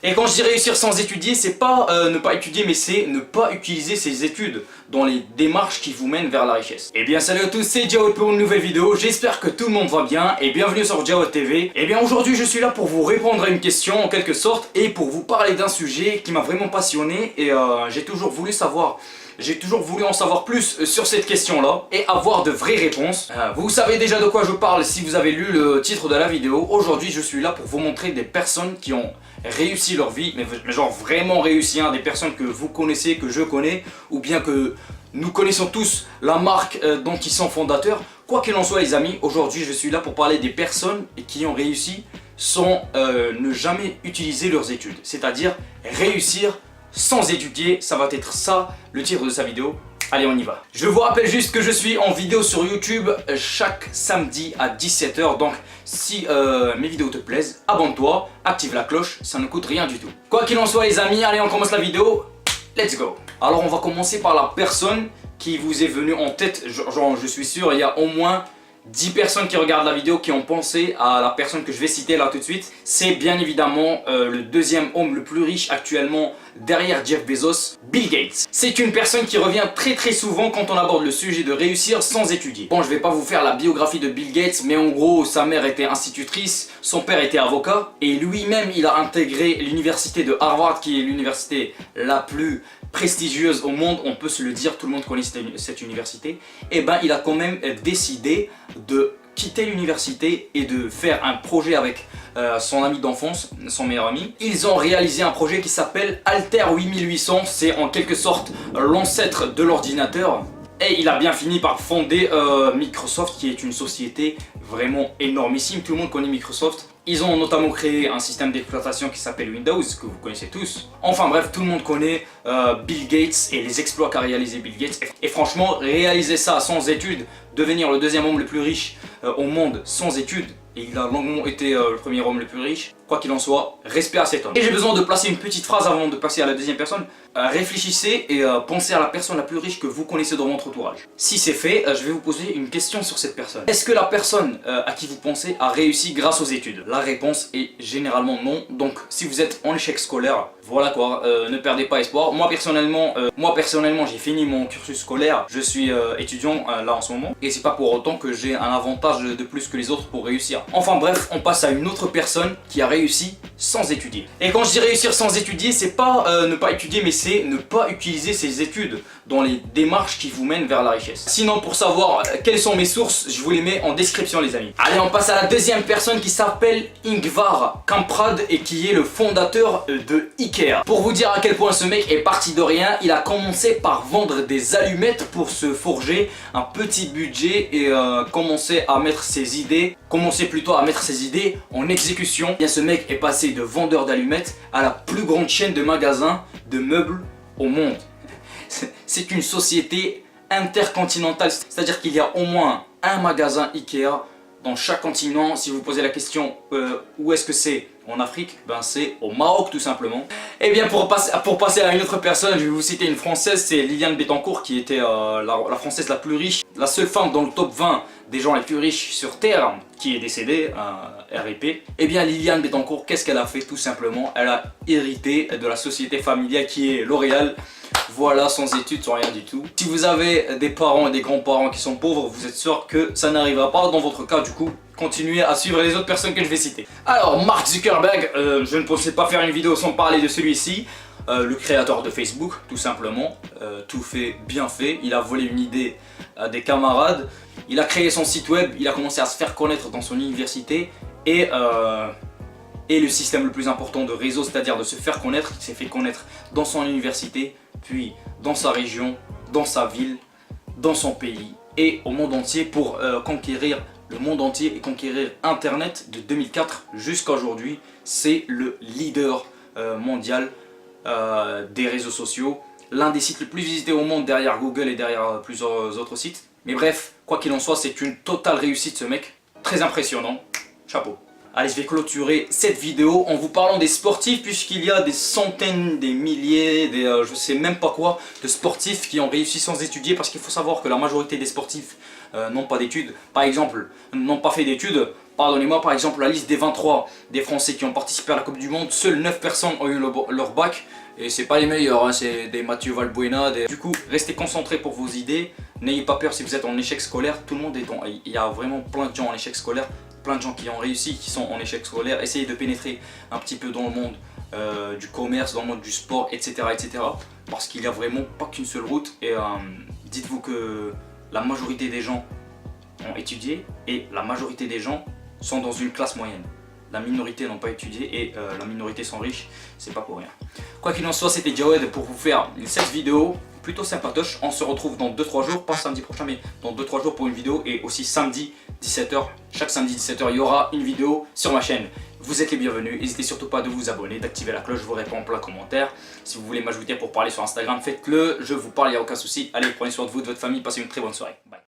Et quand je dis réussir sans étudier, c'est pas ne pas étudier, mais c'est ne pas utiliser ses études dans les démarches qui vous mènent vers la richesse. Et bien salut à tous, c'est Jawed pour une nouvelle vidéo, j'espère que tout le monde va bien et bienvenue sur Jawed TV. Et bien aujourd'hui je suis là pour vous répondre à une question en quelque sorte et pour vous parler d'un sujet qui m'a vraiment passionné et j'ai toujours voulu en savoir plus sur cette question-là et avoir de vraies réponses. Vous savez déjà de quoi je parle si vous avez lu le titre de la vidéo. Aujourd'hui, je suis là pour vous montrer des personnes qui ont réussi leur vie, mais genre vraiment réussi, hein, des personnes que vous connaissez, que je connais, ou bien que nous connaissons tous la marque dont ils sont fondateurs. Quoi qu'il en soit les amis, aujourd'hui je suis là pour parler des personnes qui ont réussi sans ne jamais utiliser leurs études. C'est-à-dire réussir sans étudier, ça va être ça le titre de sa vidéo. Allez, on y va. Je vous rappelle juste que je suis en vidéo sur YouTube chaque samedi à 17 h. Donc si mes vidéos te plaisent, abonne-toi, active la cloche, ça ne coûte rien du tout. Quoi qu'il en soit les amis, allez on commence la vidéo. Let's go. Alors on va commencer par la personne qui vous est venue en tête. Genre je suis sûr il y a au moins 10 personnes qui regardent la vidéo qui ont pensé à la personne que je vais citer là tout de suite. C'est bien évidemment le deuxième homme le plus riche actuellement derrière Jeff Bezos, Bill Gates. C'est une personne qui revient très souvent quand on aborde le sujet de réussir sans étudier. Bon, je vais pas vous faire la biographie de Bill Gates, mais en gros sa mère était institutrice, son père était avocat et lui-même il a intégré l'université de Harvard qui est l'université la plus prestigieuse au monde, on peut se le dire, tout le monde connaît cette université. Et ben il a quand même décidé de quitter l'université et de faire un projet avec son ami d'enfance, son meilleur ami. Ils ont réalisé un projet qui s'appelle Alter 8800, c'est en quelque sorte l'ancêtre de l'ordinateur. Et il a bien fini par fonder Microsoft qui est une société vraiment énormissime, tout le monde connaît Microsoft. Ils ont notamment créé un système d'exploitation qui s'appelle Windows, que vous connaissez tous. Enfin bref, tout le monde connaît Bill Gates et les exploits qu'a réalisé Bill Gates. Et franchement, réaliser ça sans études, devenir le deuxième homme le plus riche au monde sans études, et il a longuement été le premier homme le plus riche. Quoi qu'il en soit, respect à cet homme. Et j'ai besoin de placer une petite phrase avant de passer à la deuxième personne. Réfléchissez et pensez à la personne la plus riche que vous connaissez dans votre entourage. Si c'est fait, je vais vous poser une question sur cette personne. Est-ce que la personne à qui vous pensez a réussi grâce aux études? La réponse est généralement non. Donc si vous êtes en échec scolaire, voilà quoi, ne perdez pas espoir. Moi personnellement j'ai fini mon cursus scolaire. Je suis étudiant là en ce moment. Et c'est pas pour autant que j'ai un avantage de plus que les autres pour réussir. Enfin bref, on passe à une autre personne qui a réussi sans étudier. Et quand je dis réussir sans étudier, c'est pas ne pas étudier, mais c'est ne pas utiliser ses études dans les démarches qui vous mènent vers la richesse. Sinon, pour savoir quelles sont mes sources, je vous les mets en description les amis. Allez, on passe à la deuxième personne qui s'appelle Ingvar Kamprad et qui est le fondateur de Ikea. Pour vous dire à quel point ce mec est parti de rien, il a commencé par vendre des allumettes pour se forger un petit budget et commencer plutôt à mettre ses idées en exécution. Et bien, ce mec est passé de vendeur d'allumettes à la plus grande chaîne de magasins de meubles au monde. C'est une société intercontinentale, c'est-à-dire qu'il y a au moins un magasin Ikea dans chaque continent. Si vous posez la question où est-ce que c'est en Afrique, ben c'est au Maroc tout simplement. Et bien pour passer à une autre personne, je vais vous citer une française, c'est Liliane Bettencourt qui était la française la plus riche, la seule femme dans le top 20 des gens les plus riches sur Terre, qui est décédée, RIP. Et bien Liliane Bettencourt, qu'est-ce qu'elle a fait? Tout simplement, elle a hérité de la société familiale qui est L'Oréal. Voilà, sans études, sans rien du tout. Si vous avez des parents et des grands-parents qui sont pauvres, vous êtes sûr que ça n'arrivera pas dans votre cas. Du coup, continuez à suivre les autres personnes que je vais citer. Alors, Mark Zuckerberg, je ne pensais pas faire une vidéo sans parler de celui-ci. Le créateur de Facebook, tout simplement. Tout fait, bien fait. Il a volé une idée à des camarades. Il a créé son site web. Il a commencé à se faire connaître dans son université. Et le système le plus important de réseau, c'est-à-dire de se faire connaître, il s'est fait connaître dans son université, puis dans sa région, dans sa ville, dans son pays et au monde entier pour conquérir le monde entier et conquérir Internet de 2004 jusqu'à aujourd'hui. C'est le leader mondial des réseaux sociaux, l'un des sites les plus visités au monde derrière Google et derrière plusieurs autres sites. Mais bref, quoi qu'il en soit, c'est une totale réussite ce mec, très impressionnant, chapeau. Allez, je vais clôturer cette vidéo en vous parlant des sportifs, puisqu'il y a des centaines, des milliers, je sais même pas quoi, de sportifs qui ont réussi sans étudier, parce qu'il faut savoir que la majorité des sportifs n'ont pas d'études, par exemple, n'ont pas fait d'études. Pardonnez-moi, par exemple, la liste des 23 des Français qui ont participé à la Coupe du Monde, seules 9 personnes ont eu leur bac. Et c'est pas les meilleurs, hein, c'est des Mathieu Valbuena. Du coup, restez concentrés pour vos idées. N'ayez pas peur si vous êtes en échec scolaire. Tout le monde est Il y a vraiment plein de gens en échec scolaire. Plein de gens qui ont réussi, qui sont en échec scolaire. Essayez de pénétrer un petit peu dans le monde du commerce, dans le monde du sport, etc. etc. Parce qu'il n'y a vraiment pas qu'une seule route. Et dites-vous que la majorité des gens ont étudié et la majorité des gens sont dans une classe moyenne. La minorité n'ont pas étudié et la minorité sont riches, c'est pas pour rien. Quoi qu'il en soit, c'était Jawed pour vous faire cette vidéo plutôt sympatoche. On se retrouve dans 2-3 jours, pas samedi prochain mais dans 2-3 jours pour une vidéo et aussi samedi 17h. Chaque samedi 17h, il y aura une vidéo sur ma chaîne. Vous êtes les bienvenus, n'hésitez surtout pas de vous abonner, d'activer la cloche, je vous réponds en plein commentaire. Si vous voulez m'ajouter pour parler sur Instagram, faites-le, je vous parle, il n'y a aucun souci. Allez, prenez soin de vous, de votre famille, passez une très bonne soirée. Bye.